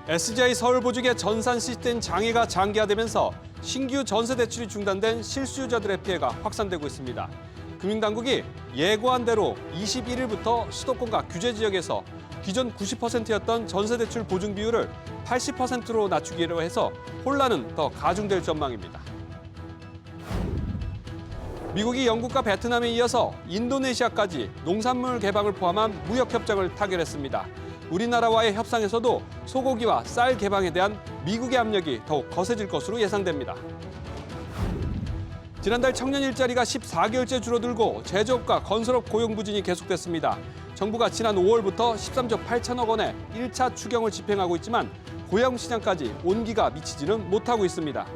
SGI 서울보증의 전산 시스템 장애가 장기화되면서 신규 전세 대출이 중단된 실수요자들의 피해가 확산되고 있습니다. 금융당국이 예고한 대로 21일부터 수도권과 규제 지역에서 기존 90%였던 전세 대출 보증 비율을 80%로 낮추기로 해서 혼란은 더 가중될 전망입니다. 미국이 영국과 베트남에 이어서 인도네시아까지 농산물 개방을 포함한 무역 협정을 타결했습니다. 우리나라와의 협상에서도 소고기와 쌀 개방에 대한 미국의 압력이 더욱 거세질 것으로 예상됩니다. 지난달 청년 일자리가 14개월째 줄어들고 제조업과 건설업 고용 부진이 계속됐습니다. 정부가 지난 5월부터 13조 8천억 원의 1차 추경을 집행하고 있지만 고용시장까지 온기가 미치지는 못하고 있습니다.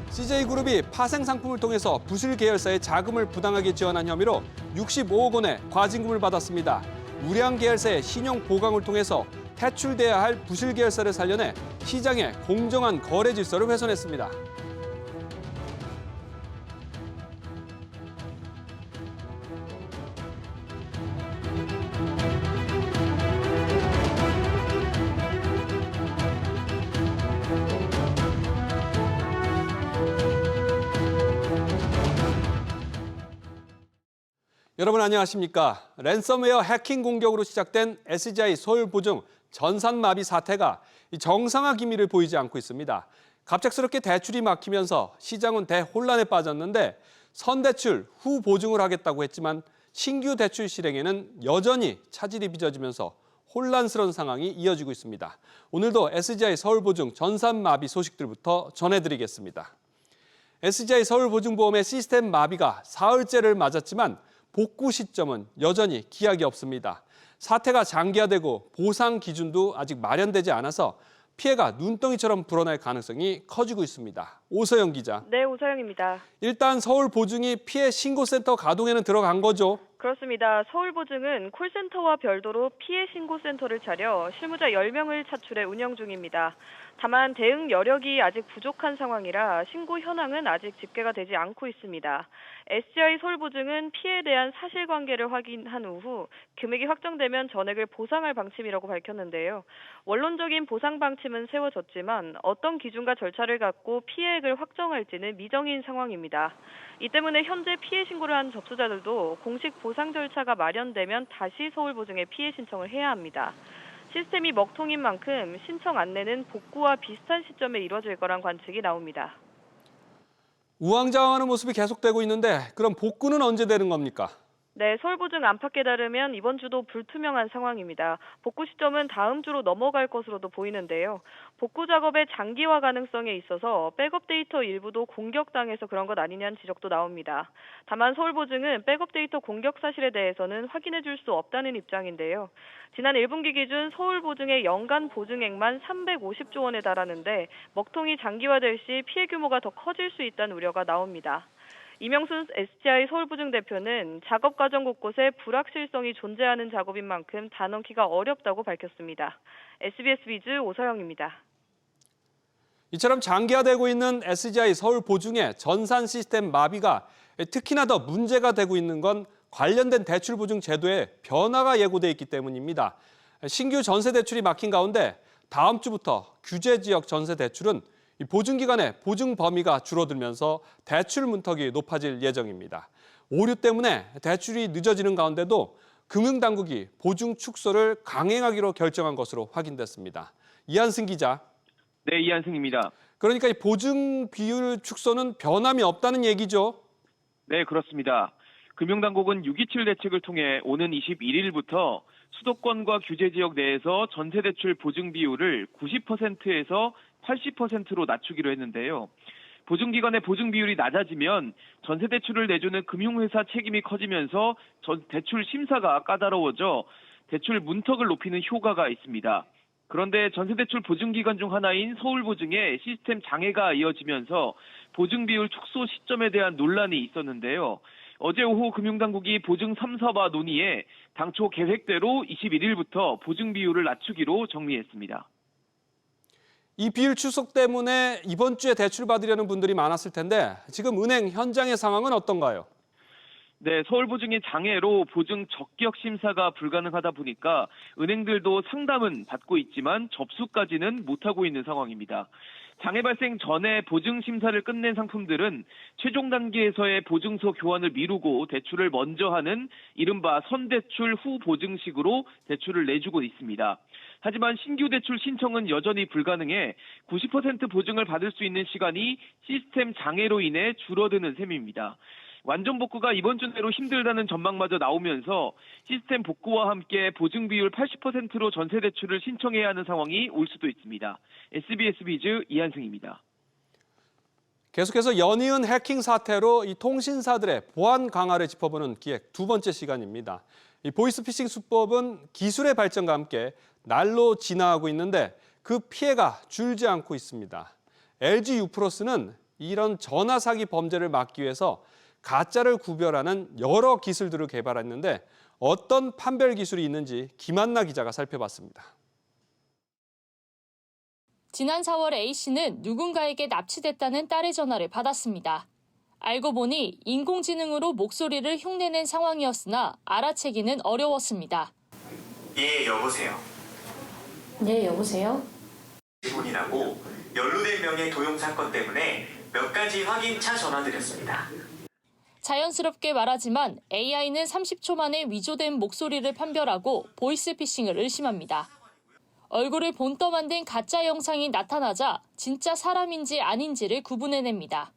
CJ그룹이 파생 상품을 통해서 부실 계열사에 자금을 부당하게 지원한 혐의로 65억 원의 과징금을 받았습니다. 우량 계열사의 신용 보강을 통해서 퇴출돼야 할 부실 계열사를 살려내 시장의 공정한 거래 질서를 훼손했습니다. 여러분 안녕하십니까? 랜섬웨어 해킹 공격으로 시작된 SGI 서울보증 전산마비 사태가 정상화 기미를 보이지 않고 있습니다. 갑작스럽게 대출이 막히면서 시장은 대혼란에 빠졌는데 선대출 후 보증을 하겠다고 했지만 신규 대출 실행에는 여전히 차질이 빚어지면서 혼란스러운 상황이 이어지고 있습니다. 오늘도 SGI 서울보증 전산마비 소식들부터 전해드리겠습니다. SGI 서울보증보험의 시스템 마비가 사흘째를 맞았지만 복구 시점은 여전히 기약이 없습니다. 사태가 장기화되고 보상 기준도 아직 마련되지 않아서 피해가 눈덩이처럼 불어날 가능성이 커지고 있습니다. 오서영 기자. 네, 오서영입니다. 일단 서울보증이 피해 신고센터 가동에는 들어간 거죠? 그렇습니다. 서울보증은 콜센터와 별도로 피해 신고센터를 차려 실무자 10명을 차출해 운영 중입니다. 다만 대응 여력이 아직 부족한 상황이라 신고 현황은 아직 집계가 되지 않고 있습니다. SGI 서울보증은 피해에 대한 사실관계를 확인한 후 금액이 확정되면 전액을 보상할 방침이라고 밝혔는데요. 원론적인 보상 방침은 세워졌지만 어떤 기준과 절차를 갖고 피해액을 확정할지는 미정인 상황입니다. 이 때문에 현재 피해 신고를 한 접수자들도 공식 보상 절차가 마련되면 다시 서울보증에 피해 신청을 해야 합니다. 시스템이 먹통인 만큼 신청 안내는 복구와 비슷한 시점에 이뤄질 거란 관측이 나옵니다. 우왕좌왕하는 모습이 계속되고 있는데 그럼 복구는 언제 되는 겁니까? 네, 서울보증 안팎에 따르면 이번 주도 불투명한 상황입니다. 복구 시점은 다음 주로 넘어갈 것으로도 보이는데요. 복구 작업의 장기화 가능성에 있어서 백업 데이터 일부도 공격당해서 그런 것 아니냐는 지적도 나옵니다. 다만 서울보증은 백업 데이터 공격 사실에 대해서는 확인해 줄 수 없다는 입장인데요. 지난 1분기 기준 서울보증의 연간 보증액만 350조 원에 달하는데 먹통이 장기화될 시 피해 규모가 더 커질 수 있다는 우려가 나옵니다. 이명순 SGI 서울보증 대표는 작업 과정 곳곳에 불확실성이 존재하는 작업인 만큼 다 넣기가 어렵다고 밝혔습니다. SBS 비즈 오서영입니다. 이처럼 장기화되고 있는 SGI 서울보증의 전산 시스템 마비가 특히나 더 문제가 되고 있는 건 관련된 대출보증 제도에 변화가 예고돼 있기 때문입니다. 신규 전세 대출이 막힌 가운데 다음 주부터 규제 지역 전세 대출은 보증기관의 보증 범위가 줄어들면서 대출 문턱이 높아질 예정입니다. 오류 때문에 대출이 늦어지는 가운데도 금융당국이 보증 축소를 강행하기로 결정한 것으로 확인됐습니다. 이한승 기자. 네, 이한승입니다. 그러니까 이 보증 비율 축소는 변함이 없다는 얘기죠? 네, 그렇습니다. 금융당국은 6.27 대책을 통해 오는 21일부터 수도권과 규제 지역 내에서 전세대출 보증 비율을 90%에서 80%로 낮추기로 했는데요. 보증기관의 보증 비율이 낮아지면 전세대출을 내주는 금융회사 책임이 커지면서 대출 심사가 까다로워져 대출 문턱을 높이는 효과가 있습니다. 그런데 전세대출 보증기관 중 하나인 서울보증에 시스템 장애가 이어지면서 보증 비율 축소 시점에 대한 논란이 있었는데요. 어제 오후 금융당국이 보증 3사와 논의해 당초 계획대로 21일부터 보증 비율을 낮추기로 정리했습니다. 이 비율 축소 때문에 이번 주에 대출 받으려는 분들이 많았을 텐데 지금 은행 현장의 상황은 어떤가요? 네, 서울보증의 장애로 보증 적격 심사가 불가능하다 보니까 은행들도 상담은 받고 있지만 접수까지는 못하고 있는 상황입니다. 장애 발생 전에 보증 심사를 끝낸 상품들은 최종 단계에서의 보증서 교환을 미루고 대출을 먼저 하는 이른바 선대출 후 보증식으로 대출을 내주고 있습니다. 하지만 신규 대출 신청은 여전히 불가능해 90% 보증을 받을 수 있는 시간이 시스템 장애로 인해 줄어드는 셈입니다. 완전 복구가 이번 주 내로 힘들다는 전망마저 나오면서 시스템 복구와 함께 보증 비율 80%로 전세 대출을 신청해야 하는 상황이 올 수도 있습니다. SBS 비즈 이한승입니다. 계속해서 연이은 해킹 사태로 이 통신사들의 보안 강화를 짚어보는 기획 두 번째 시간입니다. 이 보이스피싱 수법은 기술의 발전과 함께 날로 진화하고 있는데 그 피해가 줄지 않고 있습니다. LG U+는 이런 전화 사기 범죄를 막기 위해서 가짜를 구별하는 여러 기술들을 개발했는데 어떤 판별 기술이 있는지 김한나 기자가 살펴봤습니다. 지난 4월 A씨는 누군가에게 납치됐다는 딸의 전화를 받았습니다. 알고 보니 인공지능으로 목소리를 흉내낸 상황이었으나 알아채기는 어려웠습니다. 예, 여보세요. 네, 여보세요? 직원이라고 연루된 명의 도용 사건 때문에 몇 가지 확인차 전화드렸습니다. 자연스럽게 말하지만 AI는 30초 만에 위조된 목소리를 판별하고 보이스피싱을 의심합니다. 얼굴을 본떠만 든 가짜 영상이 나타나자 진짜 사람인지 아닌지를 구분해냅니다.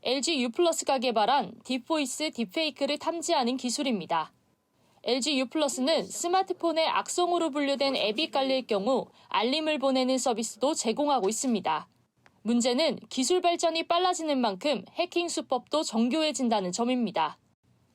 LG U+가 개발한 딥보이스 딥페이크를 탐지하는 기술입니다. LG U+는 스마트폰에 악성으로 분류된 앱이 깔릴 경우 알림을 보내는 서비스도 제공하고 있습니다. 문제는 기술 발전이 빨라지는 만큼 해킹 수법도 정교해진다는 점입니다.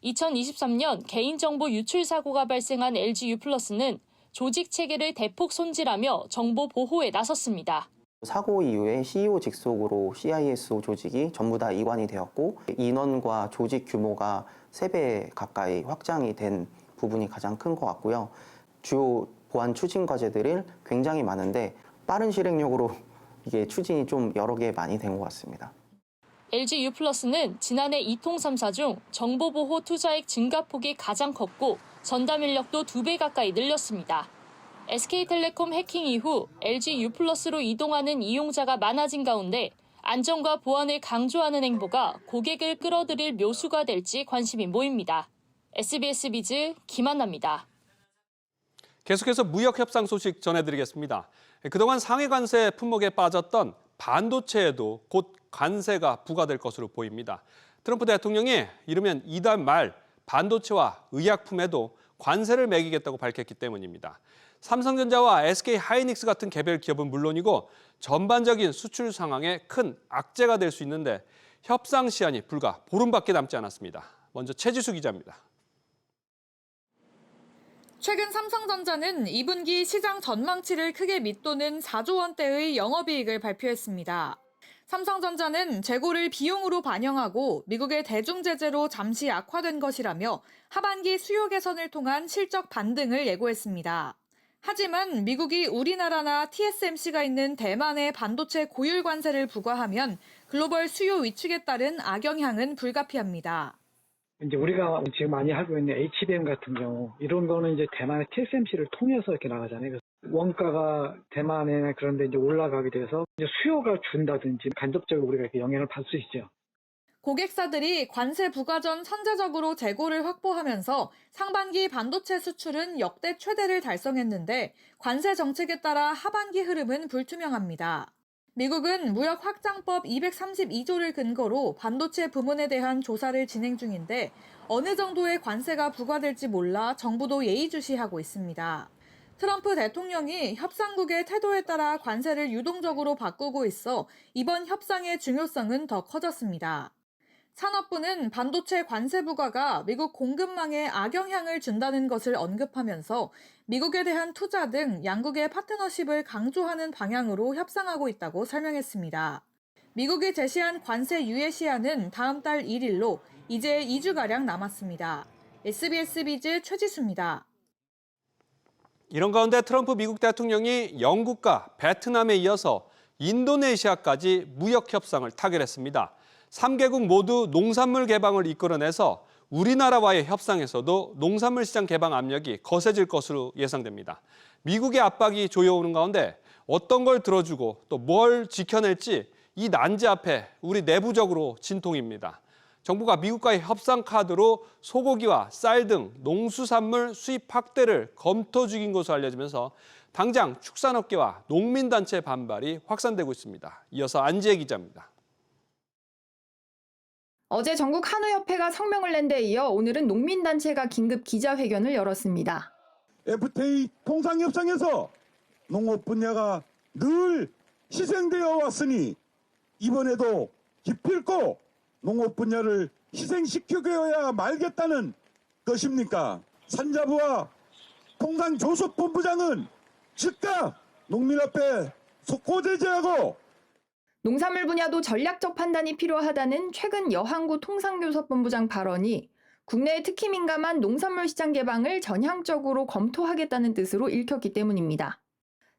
2023년 개인정보 유출 사고가 발생한 LG U+는 조직 체계를 대폭 손질하며 정보 보호에 나섰습니다. 사고 이후에 CEO 직속으로 CISO 조직이 전부 다 이관이 되었고 인원과 조직 규모가 3배 가까이 확장이 된 부분이 가장 큰 것 같고요. 주요 보안 추진 과제들이 굉장히 많은데 빠른 실행력으로 이게 추진이 좀 여러 개 많이 된 것 같습니다. LG U+는 지난해 2통3사 중 정보보호 투자액 증가폭이 가장 컸고 전담 인력도 2배 가까이 늘렸습니다. SK텔레콤 해킹 이후 LG U+로 이동하는 이용자가 많아진 가운데 안전과 보안을 강조하는 행보가 고객을 끌어들일 묘수가 될지 관심이 모입니다. SBS 비즈 김한나입니다. 계속해서 무역 협상 소식 전해드리겠습니다. 그동안 상해 관세 품목에 빠졌던 반도체에도 곧 관세가 부과될 것으로 보입니다. 트럼프 대통령이 이르면 이달 말 반도체와 의약품에도 관세를 매기겠다고 밝혔기 때문입니다. 삼성전자와 SK하이닉스 같은 개별 기업은 물론이고 전반적인 수출 상황에 큰 악재가 될 수 있는데 협상 시한이 불과 보름밖에 남지 않았습니다. 먼저 최지수 기자입니다. 최근 삼성전자는 2분기 시장 전망치를 크게 밑도는 4조 원대의 영업이익을 발표했습니다. 삼성전자는 재고를 비용으로 반영하고 미국의 대중 제재로 잠시 악화된 것이라며 하반기 수요 개선을 통한 실적 반등을 예고했습니다. 하지만 미국이 우리나라나 TSMC가 있는 대만에 반도체 고율 관세를 부과하면 글로벌 수요 위축에 따른 악영향은 불가피합니다. 이제 우리가 지금 많이 하고 있는 HBM 같은 경우 이런 거는 이제 대만의 TSMC를 통해서 이렇게 나가잖아요. 그래서 원가가 대만에 그런데 이제 올라가게 돼서 이제 수요가 준다든지 간접적으로 우리가 이렇게 영향을 받을 수 있죠. 고객사들이 관세 부과 전 선제적으로 재고를 확보하면서 상반기 반도체 수출은 역대 최대를 달성했는데 관세 정책에 따라 하반기 흐름은 불투명합니다. 미국은 무역확장법 232조를 근거로 반도체 부문에 대한 조사를 진행 중인데 어느 정도의 관세가 부과될지 몰라 정부도 예의주시하고 있습니다. 트럼프 대통령이 협상국의 태도에 따라 관세를 유동적으로 바꾸고 있어 이번 협상의 중요성은 더 커졌습니다. 산업부는 반도체 관세 부과가 미국 공급망에 악영향을 준다는 것을 언급하면서 미국에 대한 투자 등 양국의 파트너십을 강조하는 방향으로 협상하고 있다고 설명했습니다. 미국이 제시한 관세 유예 시한은 다음 달 1일로 이제 2주가량 남았습니다. SBS 비즈 최지수입니다. 이런 가운데 트럼프 미국 대통령이 영국과 베트남에 이어서 인도네시아까지 무역 협상을 타결했습니다. 3개국 모두 농산물 개방을 이끌어내서 우리나라와의 협상에서도 농산물 시장 개방 압력이 거세질 것으로 예상됩니다. 미국의 압박이 조여오는 가운데 어떤 걸 들어주고 또 뭘 지켜낼지 이 난제 앞에 우리 내부적으로 진통입니다. 정부가 미국과의 협상 카드로 소고기와 쌀 등 농수산물 수입 확대를 검토 중인 것으로 알려지면서 당장 축산업계와 농민단체 반발이 확산되고 있습니다. 이어서 안지혜 기자입니다. 어제 전국 한우협회가 성명을 낸 데 이어 오늘은 농민단체가 긴급 기자회견을 열었습니다. FTA 통상협상에서 농업 분야가 늘 희생되어 왔으니 이번에도 기필코 농업 분야를 희생시켜야 말겠다는 것입니까? 산자부와 통상조섭본부장은 즉각 농민 앞에 속고제재하고 농산물 분야도 전략적 판단이 필요하다는 최근 여항구 통상교섭본부장 발언이 국내에 특히 민감한 농산물 시장 개방을 전향적으로 검토하겠다는 뜻으로 읽혔기 때문입니다.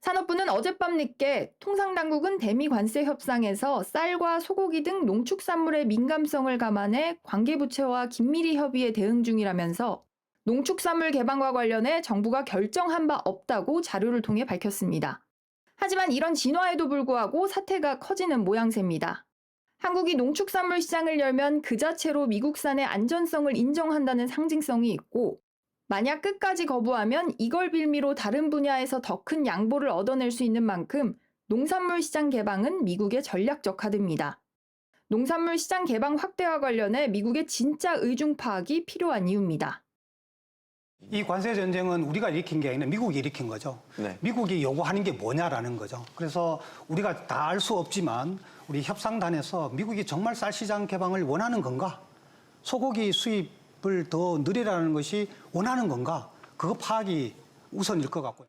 산업부는 어젯밤 늦게 통상당국은 대미 관세 협상에서 쌀과 소고기 등 농축산물의 민감성을 감안해 관계부처와 긴밀히 협의에 대응 중이라면서 농축산물 개방과 관련해 정부가 결정한 바 없다고 자료를 통해 밝혔습니다. 하지만 이런 진화에도 불구하고 사태가 커지는 모양새입니다. 한국이 농축산물 시장을 열면 그 자체로 미국산의 안전성을 인정한다는 상징성이 있고 만약 끝까지 거부하면 이걸 빌미로 다른 분야에서 더 큰 양보를 얻어낼 수 있는 만큼 농산물 시장 개방은 미국의 전략적 카드입니다. 농산물 시장 개방 확대와 관련해 미국의 진짜 의중 파악이 필요한 이유입니다. 이 관세 전쟁은 우리가 일으킨 게 아니라 미국이 일으킨 거죠. 네. 미국이 요구하는 게 뭐냐라는 거죠. 그래서 우리가 다 알 수 없지만 우리 협상단에서 미국이 정말 쌀 시장 개방을 원하는 건가? 소고기 수입을 더 늘리라는 것이 원하는 건가? 그거 파악이 우선일 것 같고요.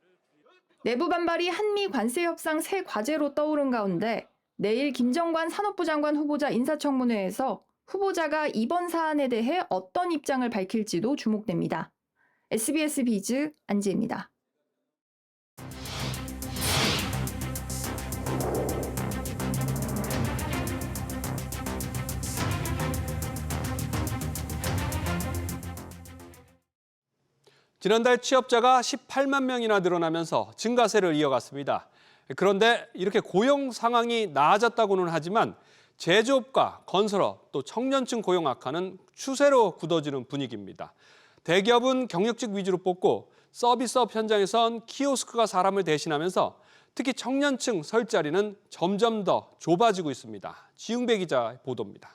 내부 반발이 한미 관세 협상 새 과제로 떠오른 가운데 내일 김정관 산업부 장관 후보자 인사청문회에서 후보자가 이번 사안에 대해 어떤 입장을 밝힐지도 주목됩니다. SBS 비즈 안지혜입니다. 지난달 취업자가 18만 명이나 늘어나면서 증가세를 이어갔습니다. 그런데 이렇게 고용 상황이 나아졌다고는 하지만 제조업과 건설업 또 청년층 고용 악화는 추세로 굳어지는 분위기입니다. 대기업은 경력직 위주로 뽑고 서비스업 현장에선 키오스크가 사람을 대신하면서 특히 청년층 설 자리는 점점 더 좁아지고 있습니다. 지웅배 기자의 보도입니다.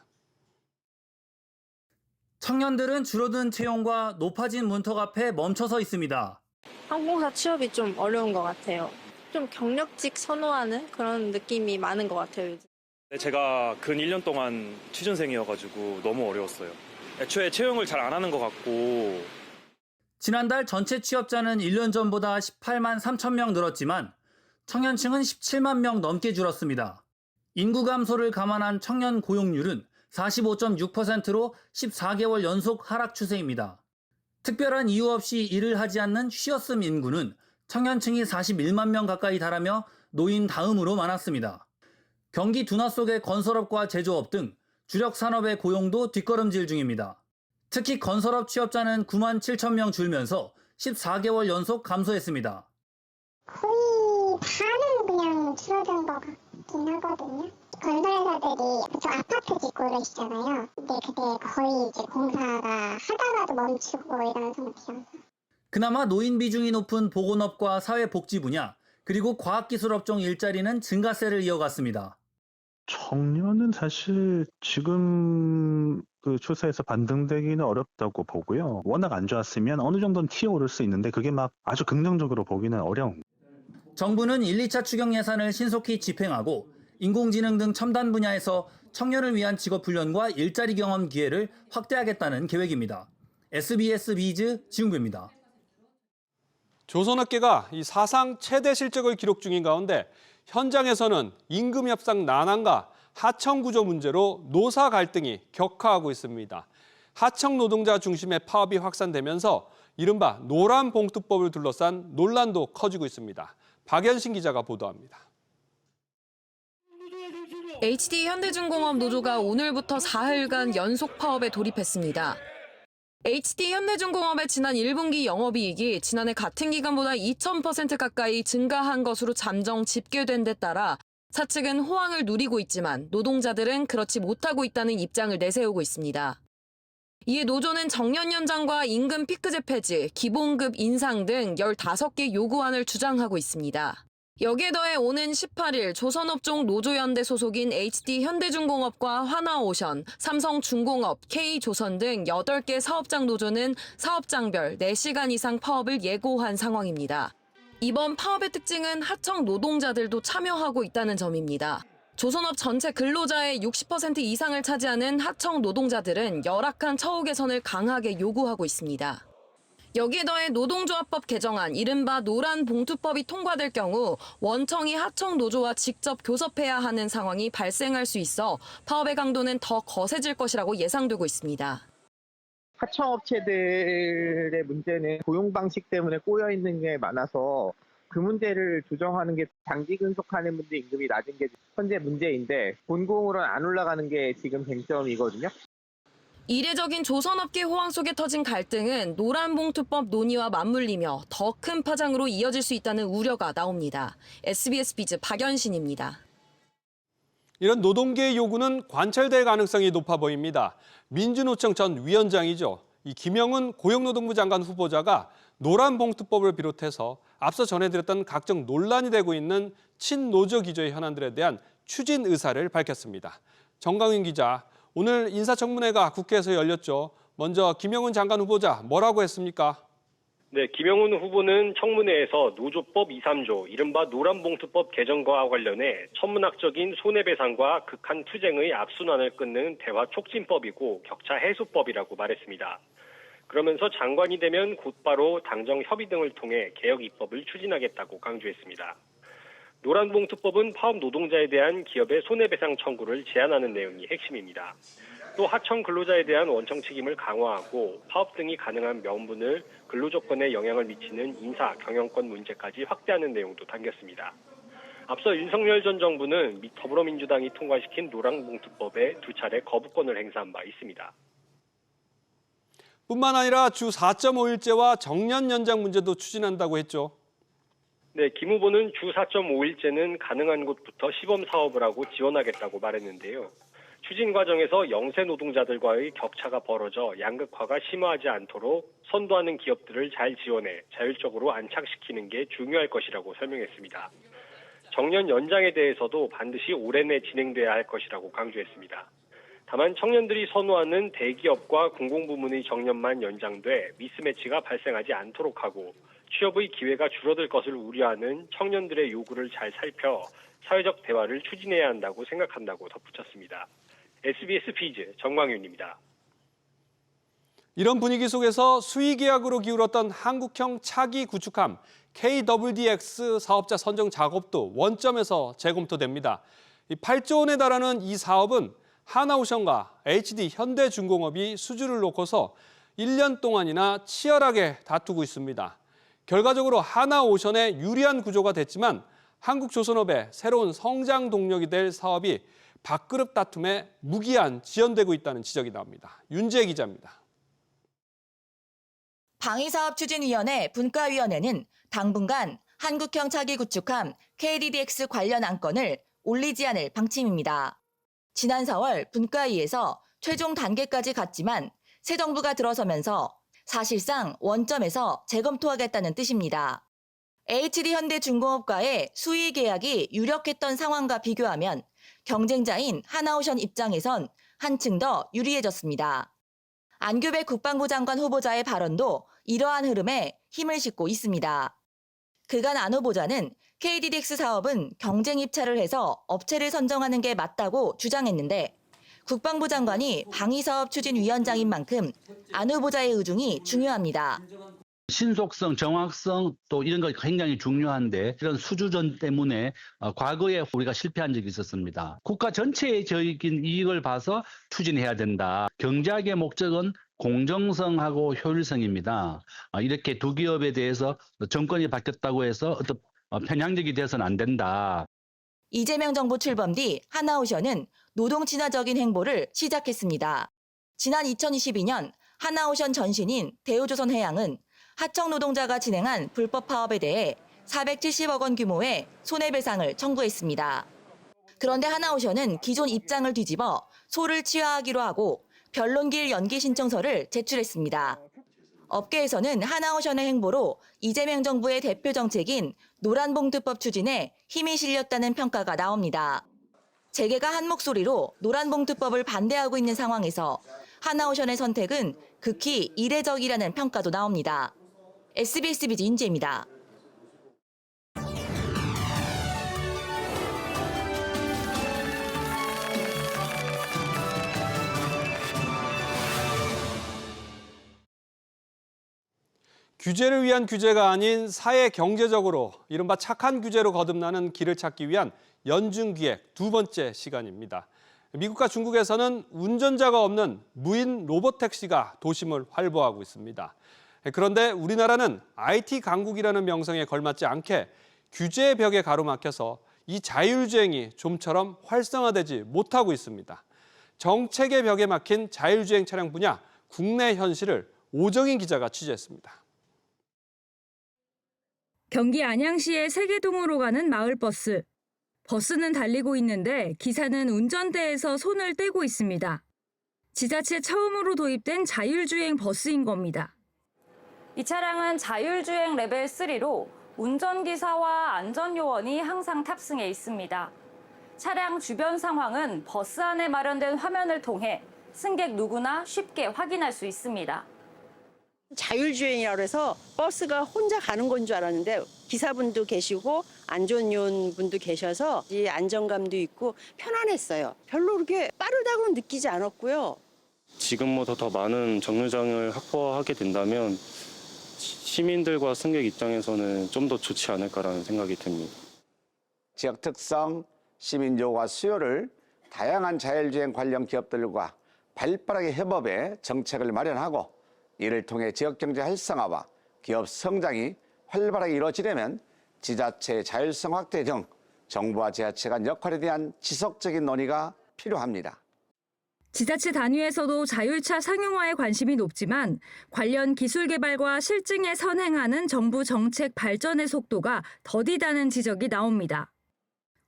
청년들은 줄어든 채용과 높아진 문턱 앞에 멈춰서 있습니다. 항공사 취업이 좀 어려운 것 같아요. 좀 경력직 선호하는 그런 느낌이 많은 것 같아요. 요즘. 제가 근 1년 동안 취준생이어가지고 너무 어려웠어요. 애초에 채용을 잘 안 하는 것 같고. 지난달 전체 취업자는 1년 전보다 18만 3천 명 늘었지만 청년층은 17만 명 넘게 줄었습니다. 인구 감소를 감안한 청년 고용률은 45.6%로 14개월 연속 하락 추세입니다. 특별한 이유 없이 일을 하지 않는 쉬었음 인구는 청년층이 41만 명 가까이 달하며 노인 다음으로 많았습니다. 경기 둔화 속의 건설업과 제조업 등 주력 산업의 고용도 뒷걸음질 중입니다. 특히 건설업 취업자는 9만 7천 명 줄면서 14개월 연속 감소했습니다. 거의 반은 그냥 줄어든 것 같긴 하거든요. 건설사들이 저 아파트 짓고 그러시잖아요. 근데 그때 거의 이제 공사가 하다가도 멈추고 이런 상태여서. 그나마 노인 비중이 높은 보건업과 사회복지 분야, 그리고 과학기술업종 일자리는 증가세를 이어갔습니다. 청년은 사실 지금 그 추세에서 반등되기는 어렵다고 보고요. 워낙 안 좋았으면 어느 정도는 튀어오를 수 있는데 그게 막 아주 긍정적으로 보기는 어려운. 정부는 1, 2차 추경 예산을 신속히 집행하고 인공지능 등 첨단 분야에서 청년을 위한 직업훈련과 일자리 경험 기회를 확대하겠다는 계획입니다. SBS 비즈 지웅배입니다. 조선업계가 이 사상 최대 실적을 기록 중인 가운데 현장에서는 임금 협상 난항과 하청 구조 문제로 노사 갈등이 격화하고 있습니다. 하청 노동자 중심의 파업이 확산되면서 이른바 노란 봉투법을 둘러싼 논란도 커지고 있습니다. 박연신 기자가 보도합니다. HD 현대중공업 노조가 오늘부터 4일간 연속 파업에 돌입했습니다. HD 현대중공업의 지난 1분기 영업이익이 지난해 같은 기간보다 2,000% 가까이 증가한 것으로 잠정 집계된 데 따라 사측은 호황을 누리고 있지만 노동자들은 그렇지 못하고 있다는 입장을 내세우고 있습니다. 이에 노조는 정년 연장과 임금 피크제 폐지, 기본급 인상 등 15개 요구안을 주장하고 있습니다. 여기에 더해 오는 18일 조선업종 노조연대 소속인 HD 현대중공업과 하나오션, 삼성중공업, K조선 등 8개 사업장 노조는 사업장별 4시간 이상 파업을 예고한 상황입니다. 이번 파업의 특징은 하청 노동자들도 참여하고 있다는 점입니다. 조선업 전체 근로자의 60% 이상을 차지하는 하청 노동자들은 열악한 처우 개선을 강하게 요구하고 있습니다. 여기에 더해 노동조합법 개정안, 이른바 노란봉투법이 통과될 경우 원청이 하청 노조와 직접 교섭해야 하는 상황이 발생할 수 있어 파업의 강도는 더 거세질 것이라고 예상되고 있습니다. 하청업체들의 문제는 고용 방식 때문에 꼬여 있는 게 많아서 그 문제를 조정하는 게 장기 근속하는 분들 임금이 낮은 게 현재 문제인데 본공으로는 안 올라가는 게 지금 쟁점이거든요. 이례적인 조선업계 호황 속에 터진 갈등은 노란봉투법 논의와 맞물리며 더 큰 파장으로 이어질 수 있다는 우려가 나옵니다. SBS 비즈 박연신입니다. 이런 노동계의 요구는 관철될 가능성이 높아 보입니다. 민주노총 전 위원장이죠. 이 김영은 고용노동부 장관 후보자가 노란봉투법을 비롯해서 앞서 전해드렸던 각종 논란이 되고 있는 친노조 기조의 현안들에 대한 추진 의사를 밝혔습니다. 정강윤 기자, 오늘 인사청문회가 국회에서 열렸죠. 먼저 김영은 장관 후보자 뭐라고 했습니까? 네, 김영은 후보는 청문회에서 노조법 2, 3조, 이른바 노란봉투법 개정과 관련해 천문학적인 손해배상과 극한 투쟁의 악순환을 끊는 대화 촉진법이고 격차 해소법이라고 말했습니다. 그러면서 장관이 되면 곧바로 당정 협의 등을 통해 개혁 입법을 추진하겠다고 강조했습니다. 노란봉투법은 파업 노동자에 대한 기업의 손해배상 청구를 제한하는 내용이 핵심입니다. 또 하청 근로자에 대한 원청 책임을 강화하고 파업 등이 가능한 명분을 근로조건에 영향을 미치는 인사, 경영권 문제까지 확대하는 내용도 담겼습니다. 앞서 윤석열 전 정부는 더불어민주당이 통과시킨 노란봉투법에 2차례 거부권을 행사한 바 있습니다. 뿐만 아니라 주 4.5일제와 정년 연장 문제도 추진한다고 했죠. 네, 김 후보는 주 4.5일제는 가능한 곳부터 시범 사업을 하고 지원하겠다고 말했는데요. 추진 과정에서 영세 노동자들과의 격차가 벌어져 양극화가 심화하지 않도록 선도하는 기업들을 잘 지원해 자율적으로 안착시키는 게 중요할 것이라고 설명했습니다. 정년 연장에 대해서도 반드시 올해 내 진행돼야 할 것이라고 강조했습니다. 다만 청년들이 선호하는 대기업과 공공부문의 정년만 연장돼 미스매치가 발생하지 않도록 하고 취업의 기회가 줄어들 것을 우려하는 청년들의 요구를 잘 살펴 사회적 대화를 추진해야 한다고 생각한다고 덧붙였습니다. SBS 비즈 정광윤입니다. 이런 분위기 속에서 수의계약으로 기울었던 한국형 차기 구축함 KWDX 사업자 선정 작업도 원점에서 재검토됩니다. 8조 원에 달하는 이 사업은 하나오션과 HD 현대중공업이 수주를 놓고서 1년 동안이나 치열하게 다투고 있습니다. 결과적으로 하나오션의 유리한 구조가 됐지만 한국조선업의 새로운 성장 동력이 될 사업이 밥그릇 다툼에 무기한 지연되고 있다는 지적이 나옵니다. 윤재 기자입니다. 방위사업추진위원회 분과위원회는 당분간 한국형 차기 구축함 KDDX 관련 안건을 올리지 않을 방침입니다. 지난 4월 분과위에서 최종 단계까지 갔지만 새 정부가 들어서면서 사실상 원점에서 재검토하겠다는 뜻입니다. HD 현대중공업과의 수의 계약이 유력했던 상황과 비교하면 경쟁자인 하나오션 입장에선 한층 더 유리해졌습니다. 안규백 국방부 장관 후보자의 발언도 이러한 흐름에 힘을 싣고 있습니다. 그간 안 후보자는 KDDX 사업은 경쟁 입찰을 해서 업체를 선정하는 게 맞다고 주장했는데 국방부 장관이 방위사업추진위원장인 만큼 안 후보자의 의중이 중요합니다. 신속성, 정확성 또 이런 거 굉장히 중요한데 이런 수주전 때문에 과거에 우리가 실패한 적이 있었습니다. 국가 전체적인 이익을 봐서 추진해야 된다. 경제학의 목적은 공정성하고 효율성입니다. 이렇게 두 기업에 대해서 정권이 바뀌었다고 해서 어떤 편향적이 돼서는 안 된다. 이재명 정부 출범 뒤 하나오션은 노동 친화적인 행보를 시작했습니다. 지난 2022년 하나오션 전신인 대우조선해양은 하청 노동자가 진행한 불법 파업에 대해 470억 원 규모의 손해배상을 청구했습니다. 그런데 하나오션은 기존 입장을 뒤집어 소를 취하하기로 하고 변론기일 연기 신청서를 제출했습니다. 업계에서는 하나오션의 행보로 이재명 정부의 대표 정책인 노란봉투법 추진에 힘이 실렸다는 평가가 나옵니다. 재계가 한 목소리로 노란봉투법을 반대하고 있는 상황에서 하나오션의 선택은 극히 이례적이라는 평가도 나옵니다. SBS 비즈 인재입니다. 규제를 위한 규제가 아닌 사회 경제적으로 이른바 착한 규제로 거듭나는 길을 찾기 위한 연중기획 두 번째 시간입니다. 미국과 중국에서는 운전자가 없는 무인 로봇택시가 도심을 활보하고 있습니다. 그런데 우리나라는 IT 강국이라는 명성에 걸맞지 않게 규제의 벽에 가로막혀서 이 자율주행이 좀처럼 활성화되지 못하고 있습니다. 정책의 벽에 막힌 자율주행 차량 분야 국내 현실을 오정인 기자가 취재했습니다. 경기 안양시의 세계동으로 가는 마을버스. 버스는 달리고 있는데 기사는 운전대에서 손을 떼고 있습니다. 지자체 처음으로 도입된 자율주행 버스인 겁니다. 이 차량은 자율주행 레벨 3로 운전기사와 안전요원이 항상 탑승해 있습니다. 차량 주변 상황은 버스 안에 마련된 화면을 통해 승객 누구나 쉽게 확인할 수 있습니다. 자율주행이라고 해서 버스가 혼자 가는 건 줄 알았는데 기사분도 계시고 안전요원분도 계셔서 이 안정감도 있고 편안했어요. 별로 그렇게 빠르다고는 느끼지 않았고요. 지금보다 더 많은 정류장을 확보하게 된다면 시민들과 승객 입장에서는 좀 더 좋지 않을까라는 생각이 듭니다. 지역 특성, 시민 요구와 수요를 다양한 자율주행 관련 기업들과 발빠르게 협업해 정책을 마련하고 이를 통해 지역경제 활성화와 기업 성장이 활발하게 이루어지려면 지자체의 자율성 확대 등 정부와 지자체 간 역할에 대한 지속적인 논의가 필요합니다. 지자체 단위에서도 자율차 상용화에 관심이 높지만 관련 기술 개발과 실증에 선행하는 정부 정책 발전의 속도가 더디다는 지적이 나옵니다.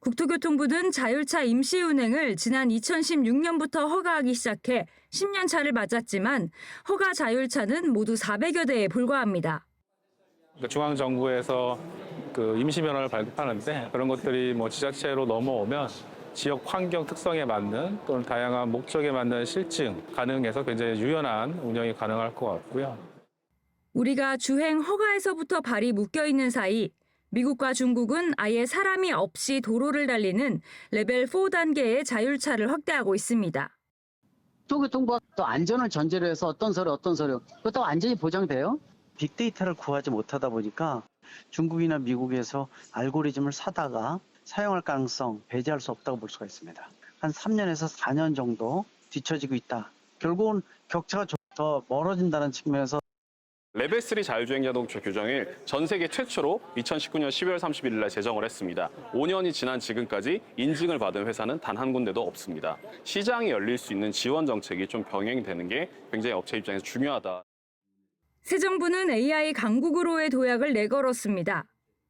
국토교통부는 자율차 임시 운행을 지난 2016년부터 허가하기 시작해 10년 차를 맞았지만 허가 자율차는 모두 400여 대에 불과합니다. 중앙정부에서 임시 면허를 발급하는데 그런 것들이 지자체로 넘어오면 지역 환경 특성에 맞는 또는 다양한 목적에 맞는 실증 가능해서 굉장히 유연한 운영이 가능할 것 같고요. 우리가 주행 허가에서부터 발이 묶여 있는 사이 미국과 중국은 아예 사람이 없이 도로를 달리는 레벨 4단계의 자율차를 확대하고 있습니다. 국토교통부가 또 안전을 전제로 해서 어떤 서류 그것도 완전히 보장돼요? 빅데이터를 구하지 못하다 보니까 중국이나 미국에서 알고리즘을 사다가 사용할 가능성 배제할 수 없다고 볼 수가 있습니다. 한 3년에서 4년 정도 뒤처지고 있다. 결국은 격차가 더 멀어진다는 측면에서 레벨 3 자율주행 자동차 규정을 전 세계 최초로 2019년 12월 31일 날 제정을 했습니다. 5년이 지난 지금까지 인증을 받은 회사는 단 한 군데도 없습니다. 시장이 열릴 수 있는 지원 정책이 좀 병행되는 게 굉장히 업체 입장에서 중요하다. 새 정부는 AI 강국으로의 도약을 내걸었습니다.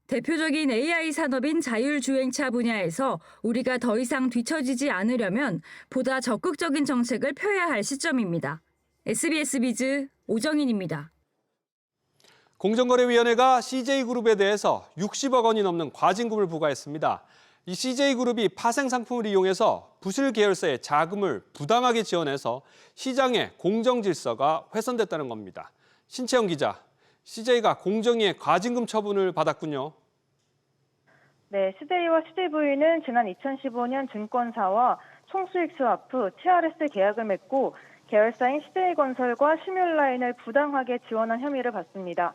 대표적인 AI 산업인 자율주행차 분야에서 우리가 더 이상 뒤처지지 않으려면 보다 적극적인 정책을 펴야 할 시점입니다. SBS 비즈 오정인입니다. 공정거래위원회가 CJ그룹에 대해서 60억 원이 넘는 과징금을 부과했습니다. 이 CJ그룹이 파생 상품을 이용해서 부실 계열사에 자금을 부당하게 지원해서 시장의 공정 질서가 훼손됐다는 겁니다. 신채영 기자, CJ가 공정위의 과징금 처분을 받았군요. 네, CJ와 CJV는 지난 2015년 증권사와 총수익 스왑 후 TRS 계약을 맺고 계열사인 CJ건설과 시뮬라인을 부당하게 지원한 혐의를 받습니다.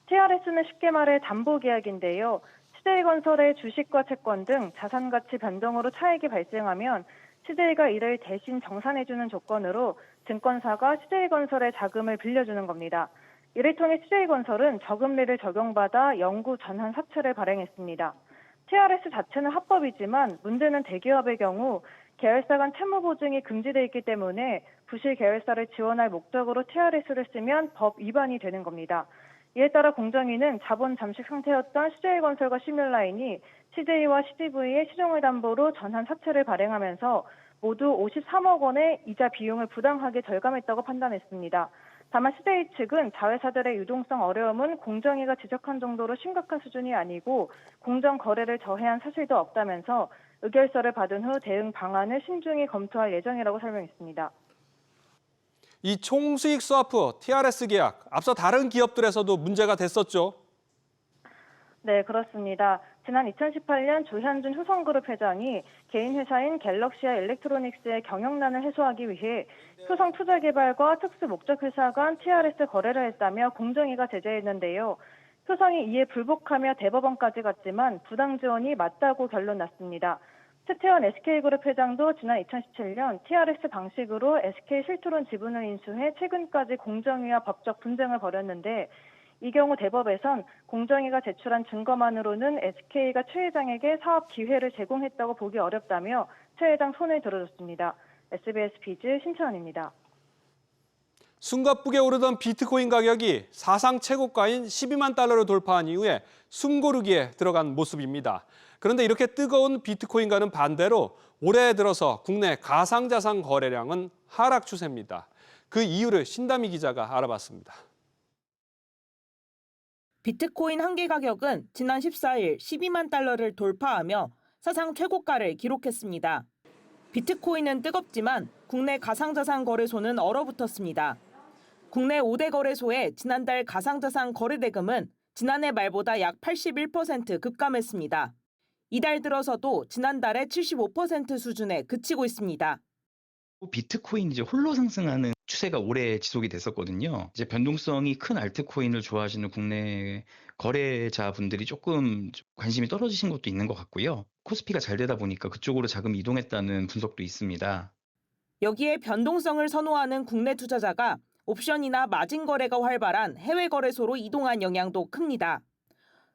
TRS는 쉽게 말해 담보계약인데요. CJ건설의 주식과 채권 등 자산가치 변동으로 차익이 발생하면 CJ가 이를 대신 정산해주는 조건으로 증권사가 CJ건설의 자금을 빌려주는 겁니다. 이를 통해 CJ건설은 저금리를 적용받아 영구 전환 사채를 발행했습니다. TRS 자체는 합법이지만 문제는 대기업의 경우 계열사 간 채무 보증이 금지돼 있기 때문에 부실 계열사를 지원할 목적으로 TRS를 쓰면 법 위반이 되는 겁니다. 이에 따라 공정위는 자본 잠식 상태였던 CJ건설과 시뮬라인이 CJ와 CGV의 시종을 담보로 전환 사채를 발행하면서 모두 53억 원의 이자 비용을 부당하게 절감했다고 판단했습니다. 다만 CJ 측은 자회사들의 유동성 어려움은 공정위가 지적한 정도로 심각한 수준이 아니고 공정 거래를 저해한 사실도 없다면서 의결서를 받은 후 대응 방안을 신중히 검토할 예정이라고 설명했습니다. 이 총수익 스와프 TRS 계약, 앞서 다른 기업들에서도 문제가 됐었죠. 네, 그렇습니다. 지난 2018년 조현준 효성그룹 회장이 개인 회사인 갤럭시아 일렉트로닉스의 경영난을 해소하기 위해 효성투자개발과 특수목적회사 간 TRS 거래를 했다며 공정위가 제재했는데요. 효성이 이에 불복하며 대법원까지 갔지만 부당 지원이 맞다고 결론 났습니다. 최태원 SK그룹 회장도 지난 2017년 TRS 방식으로 SK 실토론 지분을 인수해 최근까지 공정위와 법적 분쟁을 벌였는데 이 경우 대법에선 공정위가 제출한 증거만으로는 SK가 최 회장에게 사업 기회를 제공했다고 보기 어렵다며 최 회장 손을 들어줬습니다. SBS 비즈 신채원입니다. 숨가쁘게 오르던 비트코인 가격이 사상 최고가인 12만 달러를 돌파한 이후에 숨고르기에 들어간 모습입니다. 그런데 이렇게 뜨거운 비트코인과는 반대로 올해 들어서 국내 가상자산 거래량은 하락 추세입니다. 그 이유를 신다미 기자가 알아봤습니다. 비트코인 한 개 가격은 지난 14일 12만 달러를 돌파하며 사상 최고가를 기록했습니다. 비트코인은 뜨겁지만 국내 가상자산 거래소는 얼어붙었습니다. 국내 5대 거래소의 지난달 가상자산 거래 대금은 지난해 말보다 약 81% 급감했습니다. 이달 들어서도 지난달의 75% 수준에 그치고 있습니다. 비트코인이 이제 홀로 상승하는 추세가 오래 지속이 됐었거든요. 이제 변동성이 큰 알트코인을 좋아하시는 국내 거래자분들이 조금 관심이 떨어지신 것도 있는 것 같고요. 코스피가 잘 되다 보니까 그쪽으로 자금이 이동했다는 분석도 있습니다. 여기에 변동성을 선호하는 국내 투자자가 옵션이나 마진 거래가 활발한 해외 거래소로 이동한 영향도 큽니다.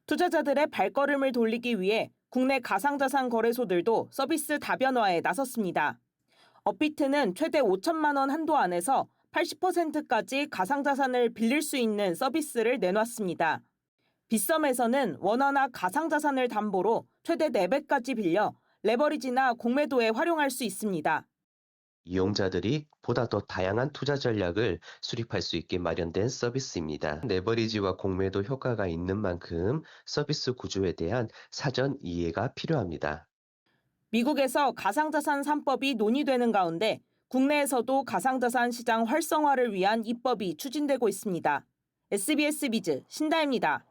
투자자들의 발걸음을 돌리기 위해 국내 가상자산 거래소들도 서비스 다변화에 나섰습니다. 업비트는 최대 5천만 원 한도 안에서 80%까지 가상자산을 빌릴 수 있는 서비스를 내놨습니다. 빗썸에서는 원화나 가상자산을 담보로 최대 4배까지 빌려 레버리지나 공매도에 활용할 수 있습니다. 이용자들이 보다 더 다양한 투자 전략을 수립할 수 있게 마련된 서비스입니다. 레버리지와 공매도 효과가 있는 만큼 서비스 구조에 대한 사전 이해가 필요합니다. 미국에서 가상자산 3법이 논의되는 가운데 국내에서도 가상자산 시장 활성화를 위한 입법이 추진되고 있습니다. SBS 비즈 신다입니다.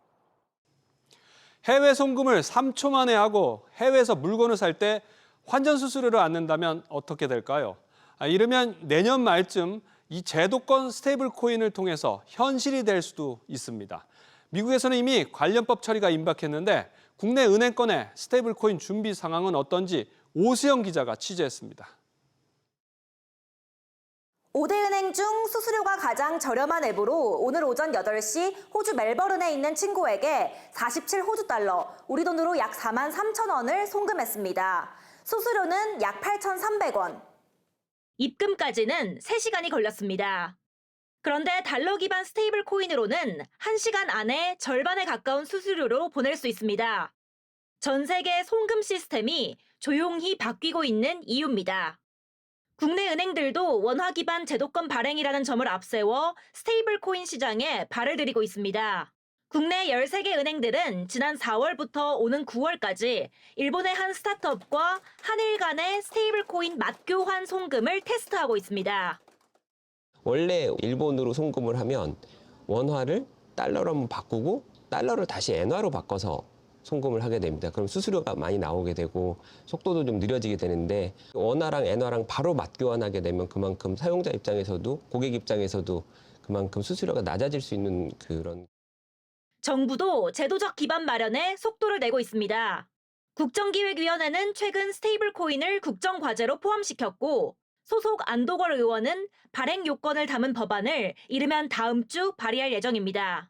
해외 송금을 3초 만에 하고 해외에서 물건을 살 때 환전 수수료를 안 낸다면 어떻게 될까요? 이르면 내년 말쯤 이 제도권 스테이블 코인을 통해서 현실이 될 수도 있습니다. 미국에서는 이미 관련법 처리가 임박했는데 국내 은행권의 스테이블 코인 준비 상황은 어떤지 오수영 기자가 취재했습니다. 5대 은행 중 수수료가 가장 저렴한 앱으로 오늘 오전 8시 호주 멜버른에 있는 친구에게 47호주 달러, 우리 돈으로 약 4만 3천 원을 송금했습니다. 수수료는 약 8,300원. 입금까지는 3시간이 걸렸습니다. 그런데 달러 기반 스테이블 코인으로는 1시간 안에 절반에 가까운 수수료로 보낼 수 있습니다. 전 세계 송금 시스템이 조용히 바뀌고 있는 이유입니다. 국내 은행들도 원화 기반 제도권 발행이라는 점을 앞세워 스테이블 코인 시장에 발을 들이고 있습니다. 국내 13개 은행들은 지난 4월부터 오는 9월까지 일본의 한 스타트업과 한일 간의 스테이블 코인 맞교환 송금을 테스트하고 있습니다. 원래 일본으로 송금을 하면 원화를 달러로 한번 바꾸고 달러를 다시 엔화로 바꿔서 송금을 하게 됩니다. 그럼 수수료가 많이 나오게 되고 속도도 좀 느려지게 되는데 원화랑 엔화랑 바로 맞교환하게 되면 그만큼 사용자 입장에서도 고객 입장에서도 그만큼 수수료가 낮아질 수 있는 그런. 정부도 제도적 기반 마련에 속도를 내고 있습니다. 국정기획위원회는 최근 스테이블 코인을 국정과제로 포함시켰고 소속 안도걸 의원은 발행 요건을 담은 법안을 이르면 다음 주 발의할 예정입니다.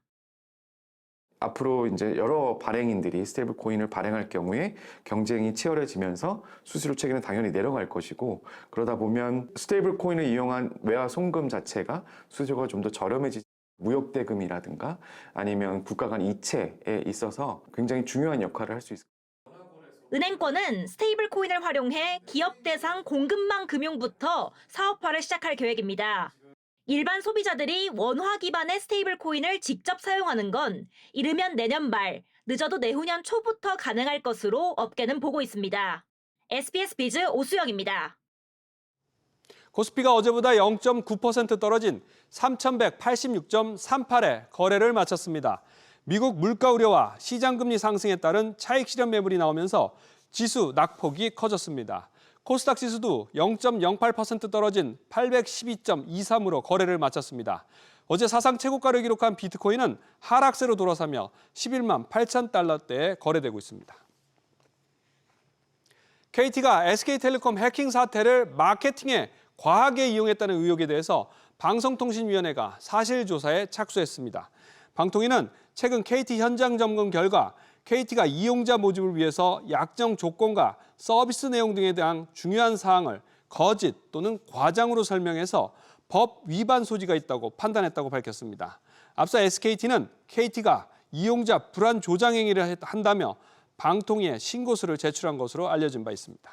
앞으로 이제 여러 발행인들이 스테이블 코인을 발행할 경우에 경쟁이 치열해지면서 수수료 체계는 당연히 내려갈 것이고, 그러다 보면 스테이블 코인을 이용한 외화 송금 자체가 수수료가 좀 더 저렴해지지, 무역 대금이라든가 아니면 국가 간 이체에 있어서 굉장히 중요한 역할을 할 수 있습니다. 은행권은 스테이블 코인을 활용해 기업 대상 공급망 금융부터 사업화를 시작할 계획입니다. 일반 소비자들이 원화 기반의 스테이블 코인을 직접 사용하는 건 이르면 내년 말, 늦어도 내후년 초부터 가능할 것으로 업계는 보고 있습니다. SBS 비즈 오수영입니다. 코스피가 어제보다 0.9% 떨어진 3,186.38에 거래를 마쳤습니다. 미국 물가 우려와 시장금리 상승에 따른 차익 실현 매물이 나오면서 지수 낙폭이 커졌습니다. 코스닥 지수도 0.08% 떨어진 812.23으로 거래를 마쳤습니다. 어제 사상 최고가를 기록한 비트코인은 하락세로 돌아서며 11만 8천 달러대에 거래되고 있습니다. KT가 SK텔레콤 해킹 사태를 마케팅에 과하게 이용했다는 의혹에 대해서 방송통신위원회가 사실조사에 착수했습니다. 방통위는 최근 KT 현장 점검 결과 KT가 이용자 모집을 위해서 약정 조건과 서비스 내용 등에 대한 중요한 사항을 거짓 또는 과장으로 설명해서 법 위반 소지가 있다고 판단했다고 밝혔습니다. 앞서 SKT는 KT가 이용자 불안 조장 행위를 한다며 방통위에 신고서를 제출한 것으로 알려진 바 있습니다.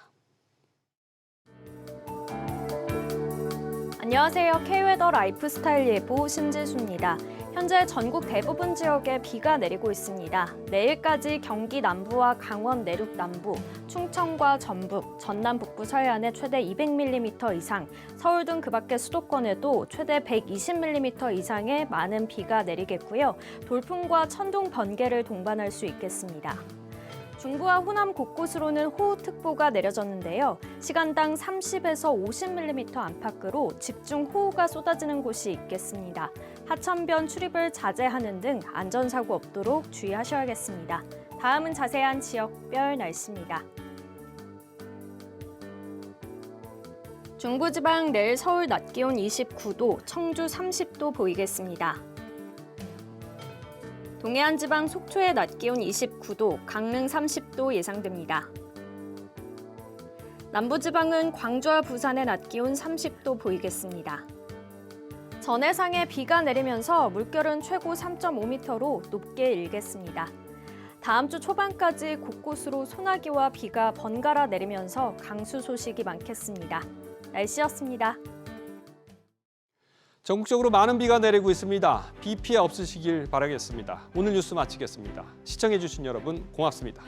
안녕하세요. K웨더 라이프스타일 예보 신지수입니다. 현재 전국 대부분 지역에 비가 내리고 있습니다. 내일까지 경기 남부와 강원 내륙 남부, 충청과 전북, 전남 북부 서해안에 최대 200mm 이상, 서울 등 그 밖의 수도권에도 최대 120mm 이상의 많은 비가 내리겠고요. 돌풍과 천둥, 번개를 동반할 수 있겠습니다. 중부와 호남 곳곳으로는 호우특보가 내려졌는데요. 시간당 30에서 50mm 안팎으로 집중호우가 쏟아지는 곳이 있겠습니다. 하천변 출입을 자제하는 등 안전사고 없도록 주의하셔야겠습니다. 다음은 자세한 지역별 날씨입니다. 중부지방 내일 서울 낮 기온 29도, 청주 30도 보이겠습니다. 동해안 지방 속초의 낮 기온 29도, 강릉 30도 예상됩니다. 남부지방은 광주와 부산의 낮 기온 30도 보이겠습니다. 전해상에 비가 내리면서 물결은 최고 3.5m로 높게 일겠습니다. 다음 주 초반까지 곳곳으로 소나기와 비가 번갈아 내리면서 강수 소식이 많겠습니다. 날씨였습니다. 전국적으로 많은 비가 내리고 있습니다. 비 피해 없으시길 바라겠습니다. 오늘 뉴스 마치겠습니다. 시청해주신 여러분 고맙습니다.